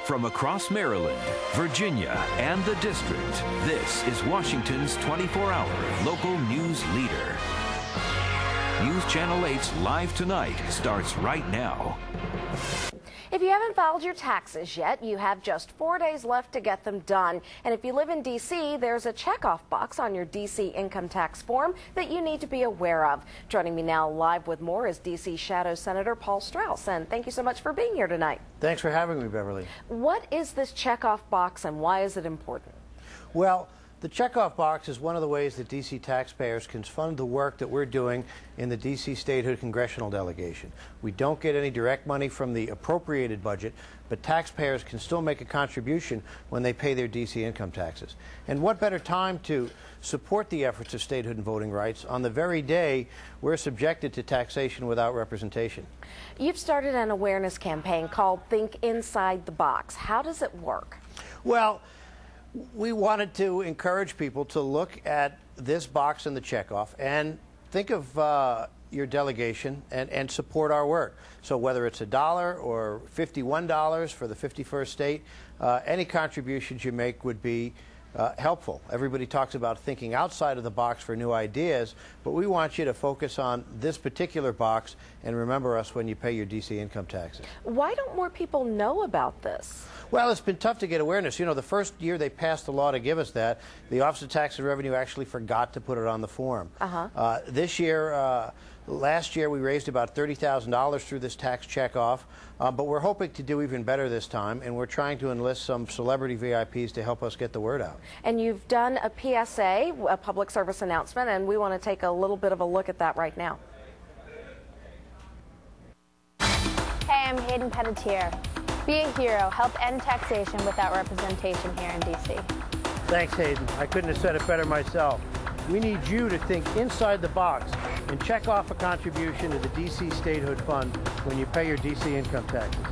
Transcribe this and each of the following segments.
From across Maryland, Virginia, and the District, this is Washington's 24-hour local news leader. News Channel 8's Live Tonight starts right now. If you haven't filed your taxes yet, you have just 4 days left to get them done. And if you live in D.C., there's a checkoff box on your D.C. income tax form that you need to be aware of. Joining me now live with more is D.C. Shadow Senator Paul Strauss. And thank you so much for being here tonight. Thanks for having me, Beverly. What is this checkoff box and why is it important? Well, the checkoff box is one of the ways that D.C. taxpayers can fund the work that we're doing in the DC Statehood Congressional delegation. We don't get any direct money from the appropriated budget, but taxpayers can still make a contribution when they pay their D.C. income taxes. And what better time to support the efforts of statehood and voting rights on the very day we're subjected to taxation without representation. You've started an awareness campaign called Think Inside the Box. How does it work? Well, we wanted to encourage people to look at this box in the checkoff and think of your delegation and support our work. So whether it's $1 or $51 for the 51st state, any contributions you make would be helpful. Everybody talks about thinking outside of the box for new ideas, but we want you to focus on this particular box and remember us when you pay your DC income taxes. Why don't more people know about this? Well, it's been tough to get awareness. You know, the first year they passed the law to give us that, the Office of Tax and Revenue actually forgot to put it on the form. This year, last year we raised about $30,000 through this tax checkoff, but we're hoping to do even better this time, and we're trying to enlist some celebrity VIPs to help us get the word out. And you've done a PSA, a public service announcement, and we want to take a little bit of a look at that right now. Hey, I'm Hayden Panettiere. Be a hero. Help end taxation without representation here in D.C. Thanks, Hayden. I couldn't have said it better myself. We need you to think inside the box and check off a contribution to the D.C. Statehood Fund when you pay your D.C. income taxes.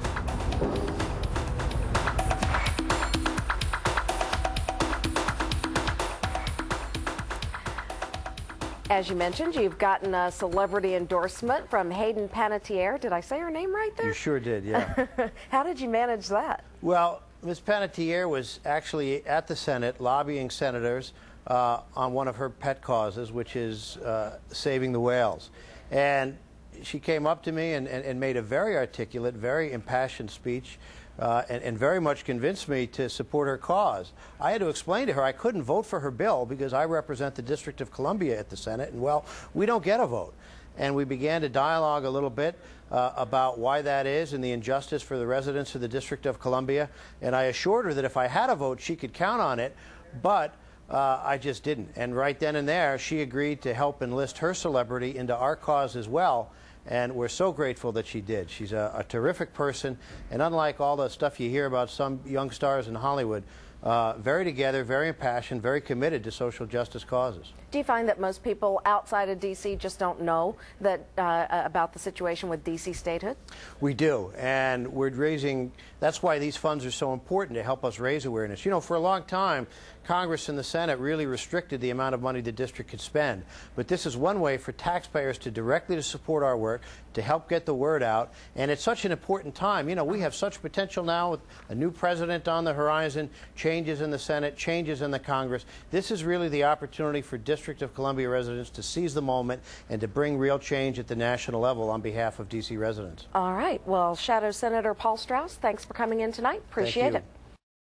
As you mentioned, you've gotten a celebrity endorsement from Hayden Panettiere. Did I say her name right there? You sure did, yeah. How did you manage that? Well, Ms. Panettiere was actually at the Senate lobbying senators on one of her pet causes, which is saving the whales. And she came up to me and made a very articulate, very impassioned speech and very much convinced me to support her cause. I had to explain to her I couldn't vote for her bill because I represent the District of Columbia at the Senate, and well, we don't get a vote. And we began to dialogue a little bit about why that is and the injustice for the residents of the District of Columbia. And I assured her that if I had a vote, she could count on it, but I just didn't. And right then and there, she agreed to help enlist her celebrity into our cause as well. And we're so grateful that she did. She's a terrific person, and unlike all the stuff you hear about some young stars in Hollywood, very together, very impassioned, very committed to social justice causes. Do you find that most people outside of D.C. just don't know that about the situation with D.C. statehood? We do, and we're raising, that's why these funds are so important to help us raise awareness. You know, for a long time, Congress and the Senate really restricted the amount of money the district could spend, but this is one way for taxpayers to directly support our work, to help get the word out, and it's such an important time. You know, we have such potential now with a new president on the horizon, changes in the Senate, changes in the Congress. This is really the opportunity for District of Columbia residents to seize the moment and to bring real change at the national level on behalf of D.C. residents. All right. Well, Shadow Senator Paul Strauss, thanks for coming in tonight. Appreciate it.